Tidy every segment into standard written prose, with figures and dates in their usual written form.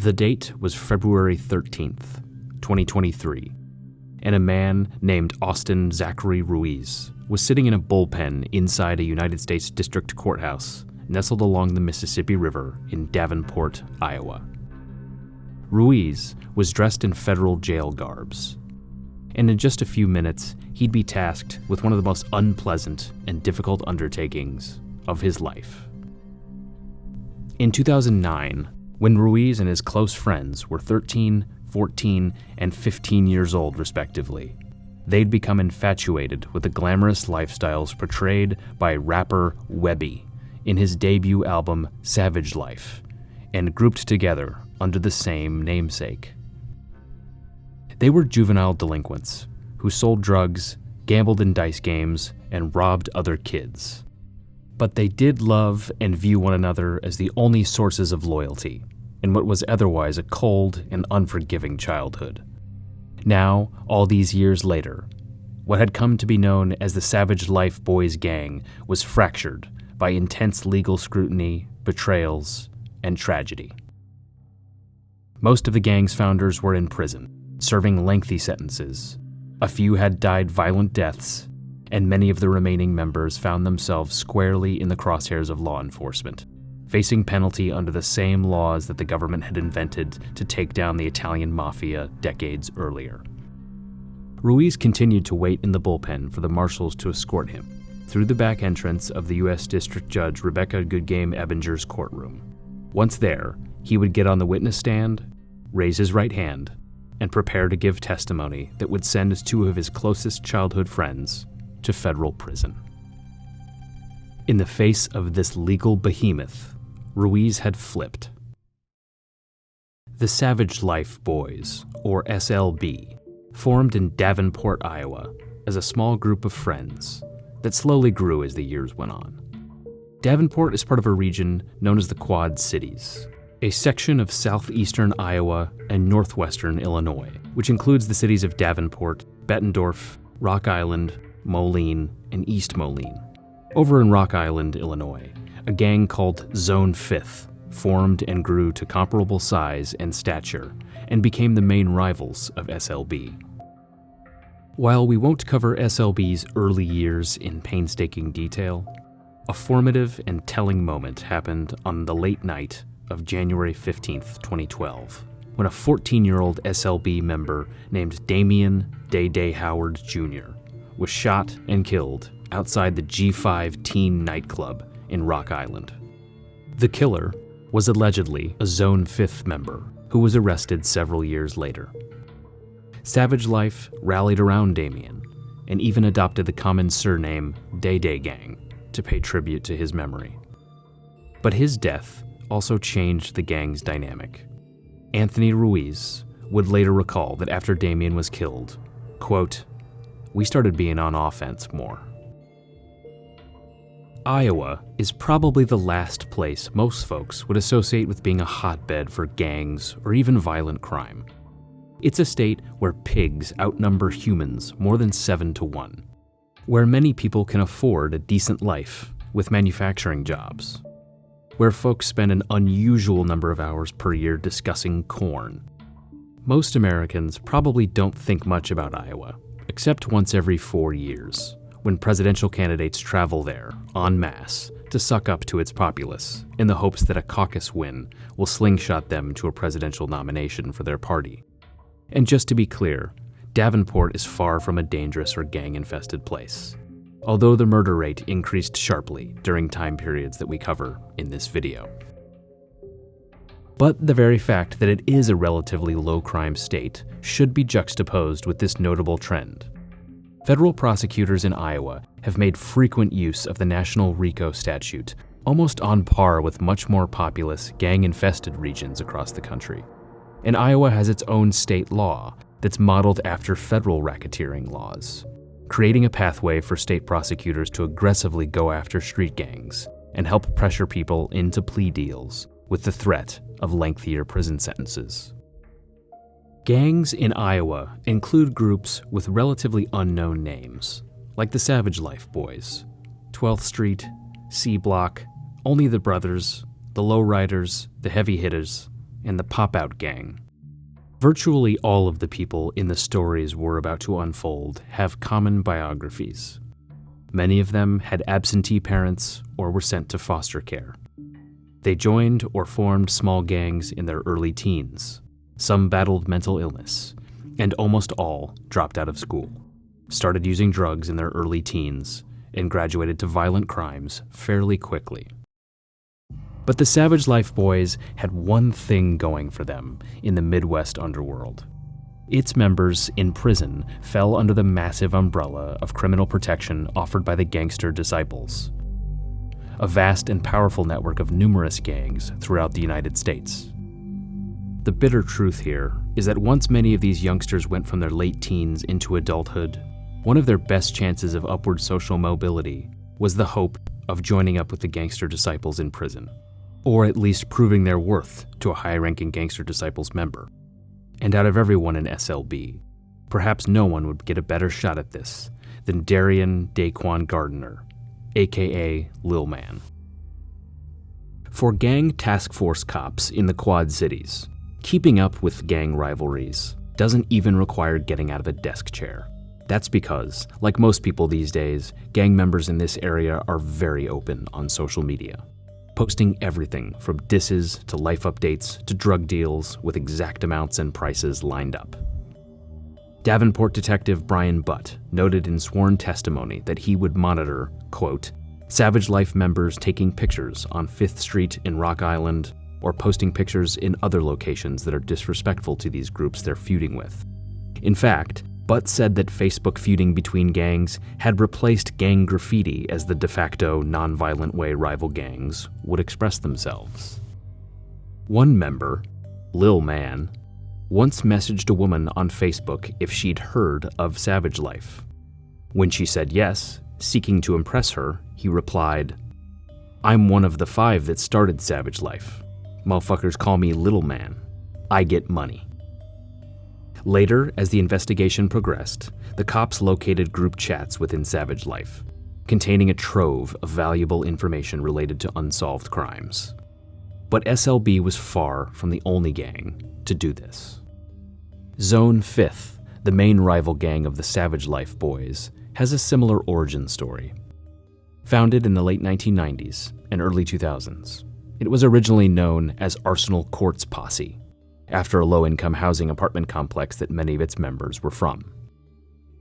The date was February 13th, 2023, and a man named Austin Zachary Ruiz was sitting in a bullpen inside a United States District Courthouse nestled along the Mississippi River in Davenport, Iowa. Ruiz was dressed in federal jail garbs, and in just a few minutes, he'd be tasked with one of the most unpleasant and difficult undertakings of his life. In 2009, when Ruiz and his close friends were 13, 14, and 15 years old, respectively, they'd become infatuated with the glamorous lifestyles portrayed by rapper Webbie in his debut album Savage Life, and grouped together under the same namesake. They were juvenile delinquents who sold drugs, gambled in dice games, and robbed other kids. But they did love and view one another as the only sources of loyalty in what was otherwise a cold and unforgiving childhood. Now, all these years later, what had come to be known as the Savage Life Boys gang was fractured by intense legal scrutiny, betrayals, and tragedy. Most of the gang's founders were in prison, serving lengthy sentences. A few had died violent deaths, and many of the remaining members found themselves squarely in the crosshairs of law enforcement, facing penalty under the same laws that the government had invented to take down the Italian mafia decades earlier. Ruiz continued to wait in the bullpen for the marshals to escort him through the back entrance of the U.S. District Judge Rebecca Goodgame Ebinger's courtroom. Once there, he would get on the witness stand, raise his right hand, and prepare to give testimony that would send two of his closest childhood friends to federal prison. In the face of this legal behemoth, Ruiz had flipped. The Savage Life Boys, or SLB, formed in Davenport, Iowa, as a small group of friends that slowly grew as the years went on. Davenport is part of a region known as the Quad Cities, a section of southeastern Iowa and northwestern Illinois, which includes the cities of Davenport, Bettendorf, Rock Island, Moline, and East Moline. Over in Rock Island, Illinois, a gang called Zone 5th formed and grew to comparable size and stature and became the main rivals of SLB. While we won't cover SLB's early years in painstaking detail, a formative and telling moment happened on the late night of January 15th, 2012, when a 14-year-old SLB member named Damian Day Day Howard Jr. was shot and killed outside the G5 teen nightclub in Rock Island. The killer was allegedly a Zone 5th member who was arrested several years later. Savage Life rallied around Damien and even adopted the common surname Day Day Gang to pay tribute to his memory. But his death also changed the gang's dynamic. Anthony Ruiz would later recall that after Damien was killed, quote, "We started being on offense more." Iowa is probably the last place most folks would associate with being a hotbed for gangs or even violent crime. It's a state where pigs outnumber humans more than 7-1, where many people can afford a decent life with manufacturing jobs, where folks spend an unusual number of hours per year discussing corn. Most Americans probably don't think much about Iowa, except once every 4 years, when presidential candidates travel there en masse to suck up to its populace in the hopes that a caucus win will slingshot them to a presidential nomination for their party. And just to be clear, Davenport is far from a dangerous or gang-infested place, although the murder rate increased sharply during time periods that we cover in this video. But the very fact that it is a relatively low-crime state should be juxtaposed with this notable trend. Federal prosecutors in Iowa have made frequent use of the national RICO statute, almost on par with much more populous, gang-infested regions across the country. And Iowa has its own state law that's modeled after federal racketeering laws, creating a pathway for state prosecutors to aggressively go after street gangs and help pressure people into plea deals with the threat of lengthier prison sentences. Gangs in Iowa include groups with relatively unknown names, like the Savage Life Boys, 12th Street, C Block, Only the Brothers, the Lowriders, the Heavy Hitters, and the Pop-Out Gang. Virtually all of the people in the stories we're about to unfold have common biographies. Many of them had absentee parents or were sent to foster care. They joined or formed small gangs in their early teens. Some battled mental illness, and almost all dropped out of school, started using drugs in their early teens, and graduated to violent crimes fairly quickly. But the Savage Life Boys had one thing going for them in the Midwest underworld. Its members in prison fell under the massive umbrella of criminal protection offered by the Gangster Disciples, a vast and powerful network of numerous gangs throughout the United States. The bitter truth here is that once many of these youngsters went from their late teens into adulthood, one of their best chances of upward social mobility was the hope of joining up with the Gangster Disciples in prison, or at least proving their worth to a high-ranking Gangster Disciples member. And out of everyone in SLB, perhaps no one would get a better shot at this than Darian Daquan Gardner, aka Lil Man. For gang task force cops in the Quad Cities, keeping up with gang rivalries doesn't even require getting out of a desk chair. That's because, like most people these days, gang members in this area are very open on social media, posting everything from disses to life updates to drug deals with exact amounts and prices lined up. Davenport detective Brian Butt noted in sworn testimony that he would monitor, quote, Savage Life members taking pictures on 5th Street in Rock Island or posting pictures in other locations that are disrespectful to these groups they're feuding with. In fact, Butt said that Facebook feuding between gangs had replaced gang graffiti as the de facto nonviolent way rival gangs would express themselves. One member, Lil Man, once messaged a woman on Facebook if she'd heard of Savage Life. When she said yes, seeking to impress her, he replied, "I'm one of the 5 that started Savage Life. Motherfuckers call me Little Man. I get money." Later, as the investigation progressed, the cops located group chats within Savage Life, containing a trove of valuable information related to unsolved crimes. But SLB was far from the only gang to do this. Zone 5th, the main rival gang of the Savage Life Boys, has a similar origin story. Founded in the late 1990s and early 2000s, it was originally known as Arsenal Courts Posse, after a low-income housing apartment complex that many of its members were from.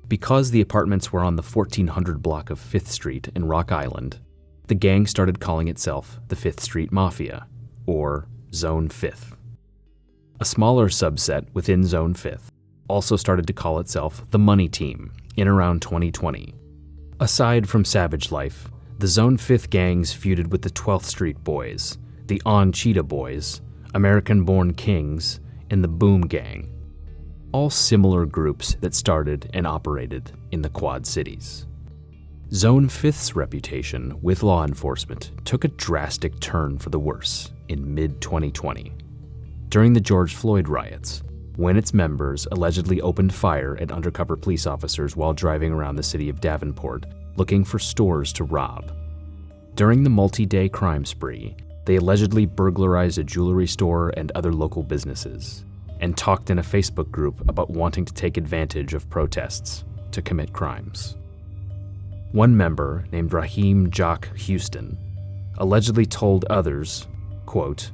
Because the apartments were on the 1400 block of 5th Street in Rock Island, the gang started calling itself the 5th Street Mafia, or Zone 5th. A smaller subset within Zone 5th also started to call itself the Money Team in around 2020. Aside from Savage Life, the Zone 5th gangs feuded with the 12th Street Boys, the On Cheetah Boys, American-born Kings, and the Boom Gang, all similar groups that started and operated in the Quad Cities. Zone 5th's reputation with law enforcement took a drastic turn for the worse in mid-2020, during the George Floyd riots, when its members allegedly opened fire at undercover police officers while driving around the city of Davenport looking for stores to rob. During the multi-day crime spree, they allegedly burglarized a jewelry store and other local businesses, and talked in a Facebook group about wanting to take advantage of protests to commit crimes. One member, named Raheem Jock Houston, allegedly told others, quote,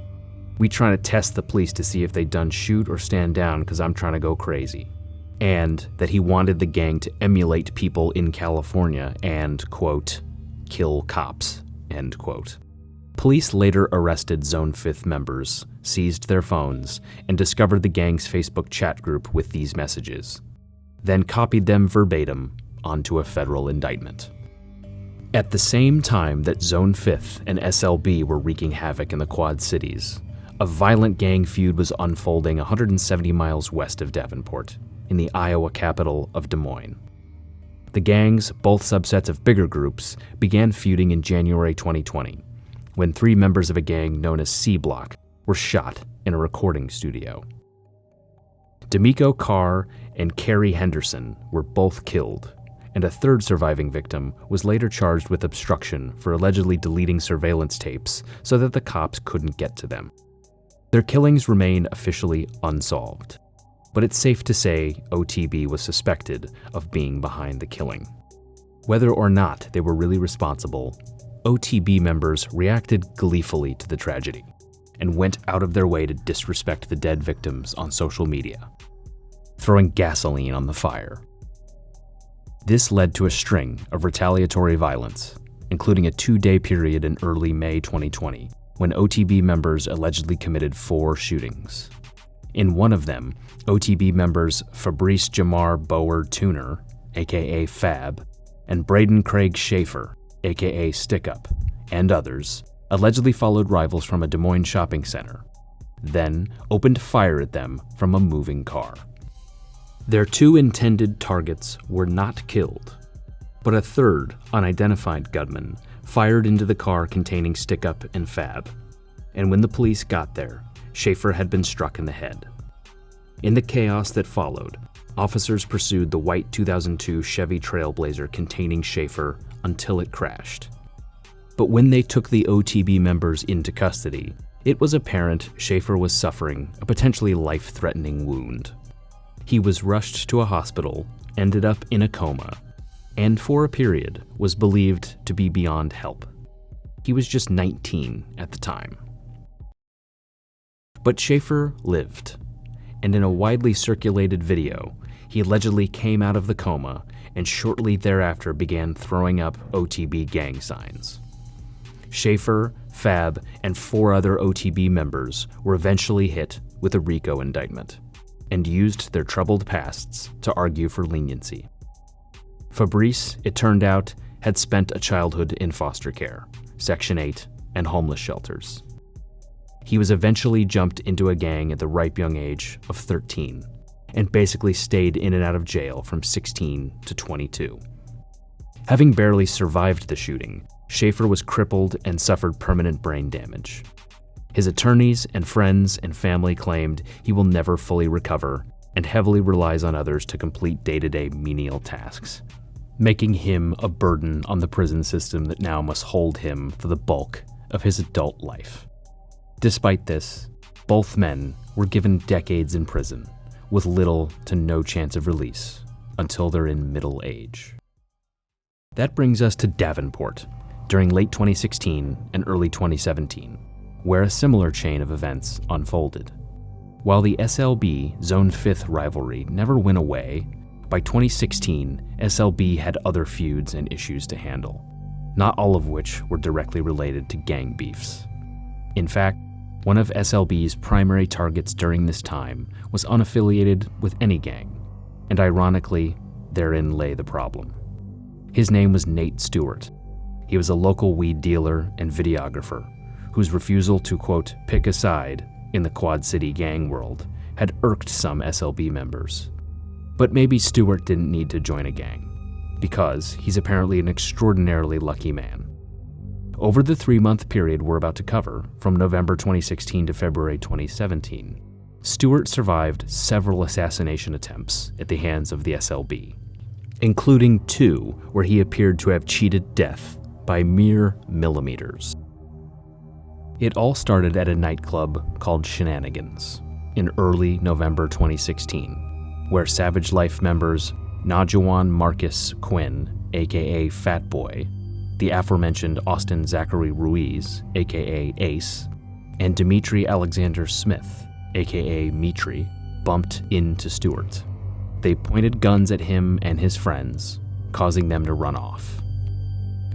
"We trying to test the police to see if they done shoot or stand down because I'm trying to go crazy," and that he wanted the gang to emulate people in California and, quote, "kill cops," end quote. Police later arrested Zone 5th members, seized their phones, and discovered the gang's Facebook chat group with these messages, then copied them verbatim onto a federal indictment. At the same time that Zone 5th and SLB were wreaking havoc in the Quad Cities, a violent gang feud was unfolding 170 miles west of Davenport, in the Iowa capital of Des Moines. The gangs, both subsets of bigger groups, began feuding in January 2020, when 3 members of a gang known as C Block were shot in a recording studio. D'Amico Carr and Kerry Henderson were both killed, and a third surviving victim was later charged with obstruction for allegedly deleting surveillance tapes so that the cops couldn't get to them. Their killings remain officially unsolved, but it's safe to say OTB was suspected of being behind the killing. Whether or not they were really responsible, OTB members reacted gleefully to the tragedy and went out of their way to disrespect the dead victims on social media, throwing gasoline on the fire. This led to a string of retaliatory violence, including a 2-day period in early May 2020, when OTB members allegedly committed 4 shootings. In one of them, OTB members Fabrice Jamar Bower Tuner, aka Fab, and Braden Craig Schaefer, aka Stick Up, and others, allegedly followed rivals from a Des Moines shopping center, then opened fire at them from a moving car. Their 2 intended targets were not killed, but a third, unidentified gunman fired into the car containing Stick Up and Fab, and when the police got there, Schaefer had been struck in the head. In the chaos that followed, officers pursued the white 2002 Chevy Trailblazer containing Schaefer until it crashed. But when they took the OTB members into custody, it was apparent Schaefer was suffering a potentially life-threatening wound. He was rushed to a hospital, ended up in a coma, and for a period was believed to be beyond help. He was just 19 at the time. But Schaefer lived, and in a widely circulated video, he allegedly came out of the coma and shortly thereafter began throwing up OTB gang signs. Schaefer, Fab, and 4 other OTB members were eventually hit with a RICO indictment and used their troubled pasts to argue for leniency. Fabrice, it turned out, had spent a childhood in foster care, Section 8, and homeless shelters. He was eventually jumped into a gang at the ripe young age of 13 and basically stayed in and out of jail from 16 to 22. Having barely survived the shooting, Schaefer was crippled and suffered permanent brain damage. His attorneys and friends and family claimed he will never fully recover and heavily relies on others to complete day-to-day menial tasks, making him a burden on the prison system that now must hold him for the bulk of his adult life. Despite this, both men were given decades in prison, with little to no chance of release until they're in middle age. That brings us to Davenport, during late 2016 and early 2017, where a similar chain of events unfolded. While the SLB Zone 5th rivalry never went away, by 2016, SLB had other feuds and issues to handle, not all of which were directly related to gang beefs. In fact, one of SLB's primary targets during this time was unaffiliated with any gang, and ironically, therein lay the problem. His name was Nate Stewart. He was a local weed dealer and videographer whose refusal to, quote, pick a side in the Quad City gang world had irked some SLB members. But maybe Stewart didn't need to join a gang, because he's apparently an extraordinarily lucky man. Over the 3-month period we're about to cover, from November 2016 to February 2017, Stewart survived several assassination attempts at the hands of the SLB, including 2 where he appeared to have cheated death by mere millimeters. It all started at a nightclub called Shenanigans in early November 2016, where Savage Life members Najuan Marcus Quinn, aka Fat Boy, the aforementioned Austin Zachary Ruiz, aka Ace, and Dimitri Alexander Smith, aka Mitri, bumped into Stewart. They pointed guns at him and his friends, causing them to run off.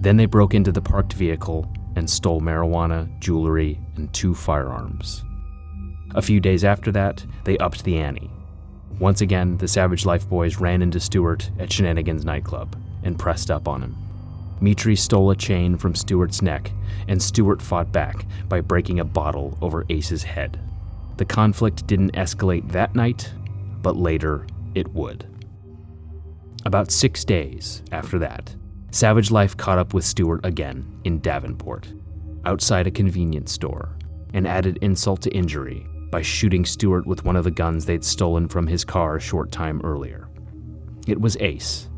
Then they broke into the parked vehicle and stole marijuana, jewelry, and 2 firearms. A few days after that, they upped the ante. Once again, the Savage Life boys ran into Stewart at Shenanigans nightclub and pressed up on him. Mitri stole a chain from Stewart's neck, and Stewart fought back by breaking a bottle over Ace's head. The conflict didn't escalate that night, but later it would. About 6 days after that, Savage Life caught up with Stewart again in Davenport, outside a convenience store, and added insult to injury by shooting Stewart with one of the guns they'd stolen from his car a short time earlier. It was Ace,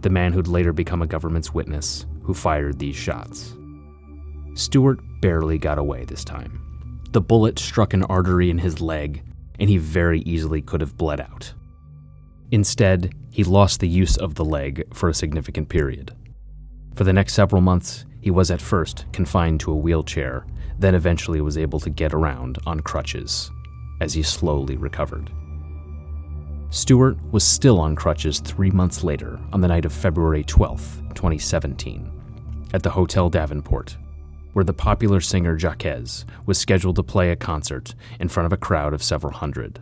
the man who'd later become a government's witness, who fired these shots. Stewart barely got away this time. The bullet struck an artery in his leg, and he very easily could have bled out. Instead, he lost the use of the leg for a significant period. For the next several months, he was at first confined to a wheelchair, then eventually was able to get around on crutches as he slowly recovered. Stewart was still on crutches 3 months later on the night of February 12, 2017, at the Hotel Davenport, where the popular singer Jaquez was scheduled to play a concert in front of a crowd of several hundred.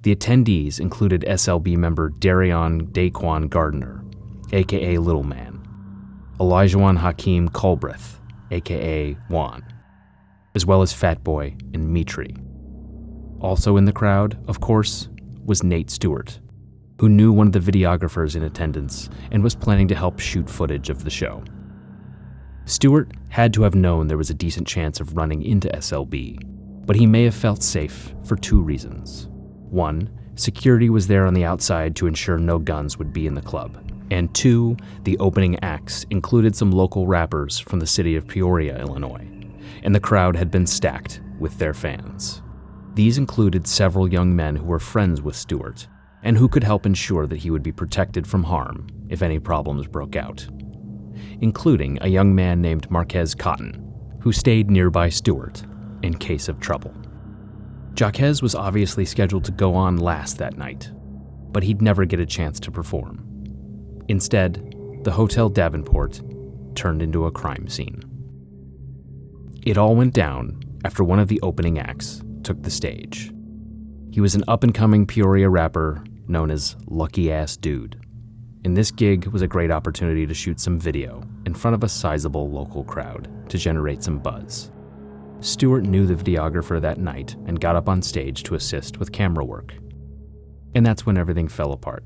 The attendees included SLB member Darion Daquan Gardner, aka Little Man, Elijahwan Hakeem Culbreth, aka Juan, as well as Fat Boy and Mitri. Also in the crowd, of course, was Nate Stewart, who knew one of the videographers in attendance and was planning to help shoot footage of the show. Stewart had to have known there was a decent chance of running into SLB, but he may have felt safe for 2 reasons. 1, security was there on the outside to ensure no guns would be in the club. And 2, the opening acts included some local rappers from the city of Peoria, Illinois, and the crowd had been stacked with their fans. These included several young men who were friends with Stewart, and who could help ensure that he would be protected from harm if any problems broke out, including a young man named Marquez Cotton, who stayed nearby Stewart in case of trouble. Jaquez was obviously scheduled to go on last that night, but he'd never get a chance to perform. Instead, the Hotel Davenport turned into a crime scene. It all went down after one of the opening acts took the stage. He was an up-and-coming Peoria rapper known as Lucky Ass Dude, and this gig was a great opportunity to shoot some video in front of a sizable local crowd to generate some buzz. Stewart knew the videographer that night and got up on stage to assist with camera work. And that's when everything fell apart.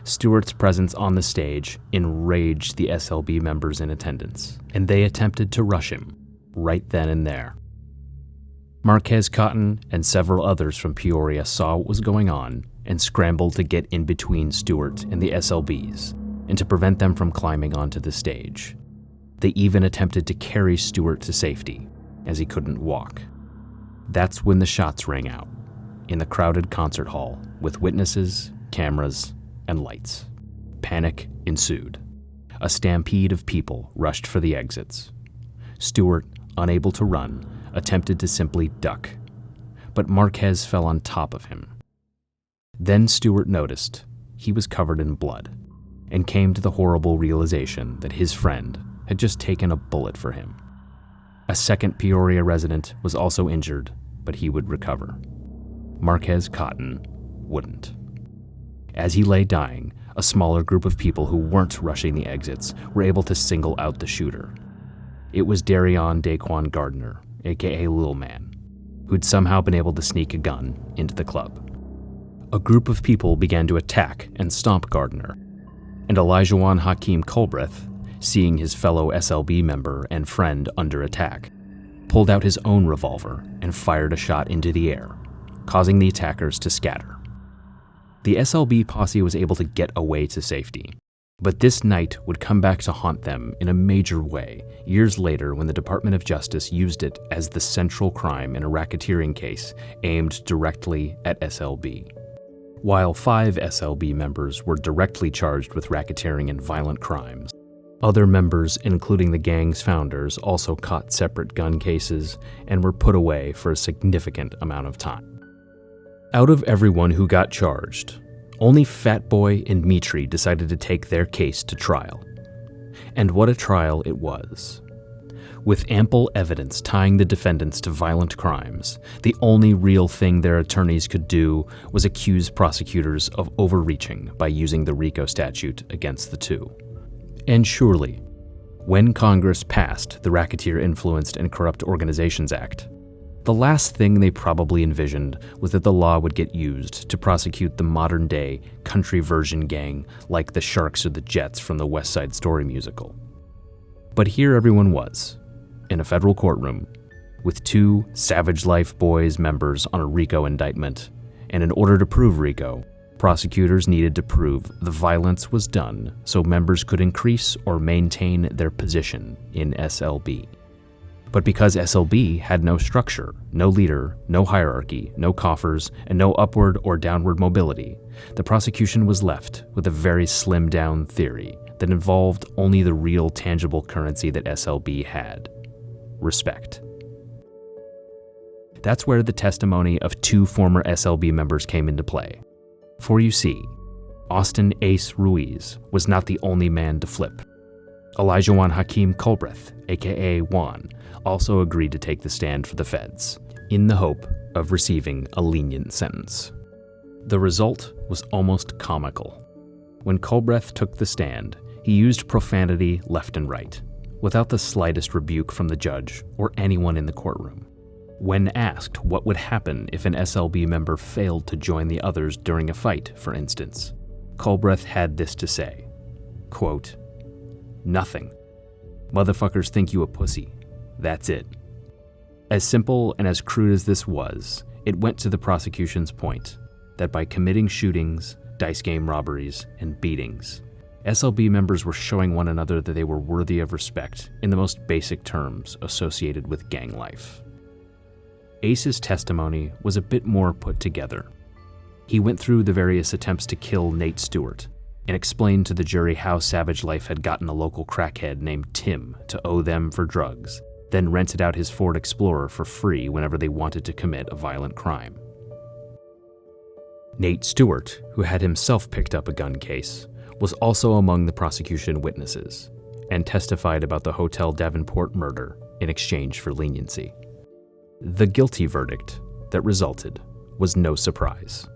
Stewart's presence on the stage enraged the SLB members in attendance, and they attempted to rush him right then and there. Marquez Cotton and several others from Peoria saw what was going on and scrambled to get in between Stewart and the SLBs and to prevent them from climbing onto the stage. They even attempted to carry Stewart to safety, as he couldn't walk. That's when the shots rang out, in the crowded concert hall with witnesses, cameras, and lights. Panic ensued. A stampede of people rushed for the exits. Stewart, unable to run, attempted to simply duck, but Marquez fell on top of him. Then Stewart noticed he was covered in blood and came to the horrible realization that his friend had just taken a bullet for him. A second Peoria resident was also injured, but he would recover. Marquez Cotton wouldn't. As he lay dying, a smaller group of people who weren't rushing the exits were able to single out the shooter. It was Darion Daquan Gardner, aka Lil Man, who'd somehow been able to sneak a gun into the club. A group of people began to attack and stomp Gardner, and Elijahwan Hakeem Culbreth, seeing his fellow SLB member and friend under attack, pulled out his own revolver and fired a shot into the air, causing the attackers to scatter. The SLB posse was able to get away to safety, but this night would come back to haunt them in a major way years later when the Department of Justice used it as the central crime in a racketeering case aimed directly at SLB. While 5 SLB members were directly charged with racketeering and violent crimes, other members, including the gang's founders, also caught separate gun cases and were put away for a significant amount of time. Out of everyone who got charged, only Fat Boy and Mitri decided to take their case to trial. And what a trial it was. With ample evidence tying the defendants to violent crimes, the only real thing their attorneys could do was accuse prosecutors of overreaching by using the RICO statute against the two. And surely, when Congress passed the Racketeer Influenced and Corrupt Organizations Act, the last thing they probably envisioned was that the law would get used to prosecute the modern-day country version gang like the Sharks or the Jets from the West Side Story musical. But here everyone was, in a federal courtroom, with 2 Savage Life Boys members on a RICO indictment, and in order to prove RICO, prosecutors needed to prove the violence was done so members could increase or maintain their position in SLB. But because SLB had no structure, no leader, no hierarchy, no coffers, and no upward or downward mobility, the prosecution was left with a very slimmed-down theory that involved only the real tangible currency that SLB had: respect. That's where the testimony of two former SLB members came into play. For you see, Austin Ace Ruiz was not the only man to flip. Elijah Juan Hakeem Culbreth, aka Juan, also agreed to take the stand for the feds, in the hope of receiving a lenient sentence. The result was almost comical. When Culbreth took the stand, he used profanity left and right, without the slightest rebuke from the judge or anyone in the courtroom. When asked what would happen if an SLB member failed to join the others during a fight, for instance, Culbreth had this to say, quote, "Nothing. Motherfuckers think you a pussy. That's it." As simple and as crude as this was, it went to the prosecution's point that by committing shootings, dice game robberies, and beatings, SLB members were showing one another that they were worthy of respect in the most basic terms associated with gang life. Ace's testimony was a bit more put together. He went through the various attempts to kill Nate Stewart and explained to the jury how Savage Life had gotten a local crackhead named Tim to owe them for drugs, then rented out his Ford Explorer for free whenever they wanted to commit a violent crime. Nate Stewart, who had himself picked up a gun case, was also among the prosecution witnesses and testified about the Hotel Davenport murder in exchange for leniency. The guilty verdict that resulted was no surprise.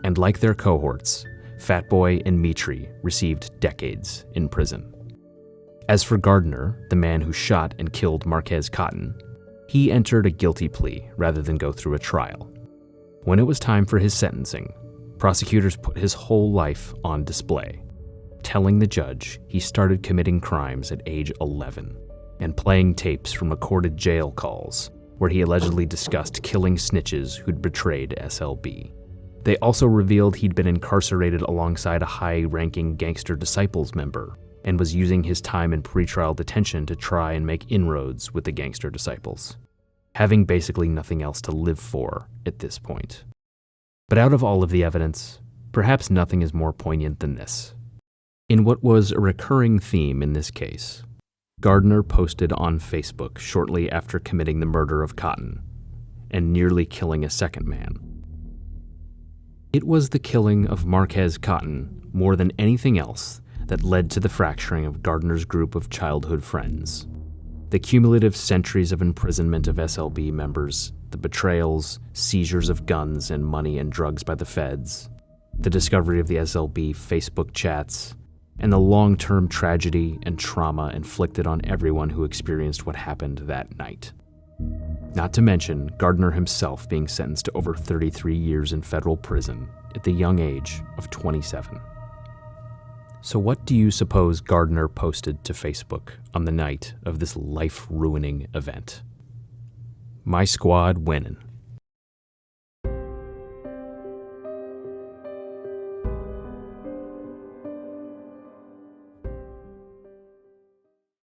And like their cohorts, Fatboy and Mitri received decades in prison. As for Gardner, the man who shot and killed Marquez Cotton, he entered a guilty plea rather than go through a trial. When it was time for his sentencing, prosecutors put his whole life on display, telling the judge he started committing crimes at age 11 and playing tapes from recorded jail calls where he allegedly discussed killing snitches who'd betrayed SLB. They also revealed he'd been incarcerated alongside a high-ranking Gangster Disciples member and was using his time in pretrial detention to try and make inroads with the Gangster Disciples, having basically nothing else to live for at this point. But out of all of the evidence, perhaps nothing is more poignant than this. In what was a recurring theme in this case, Gardner posted on Facebook shortly after committing the murder of Cotton and nearly killing a second man. It was the killing of Marquez Cotton more than anything else that led to the fracturing of Gardner's group of childhood friends. The cumulative centuries of imprisonment of SLB members, the betrayals, seizures of guns and money and drugs by the feds, the discovery of the SLB Facebook chats, and the long-term tragedy and trauma inflicted on everyone who experienced what happened that night. Not to mention Gardner himself being sentenced to over 33 years in federal prison at the young age of 27. So what do you suppose Gardner posted to Facebook on the night of this life-ruining event? "My squad winning.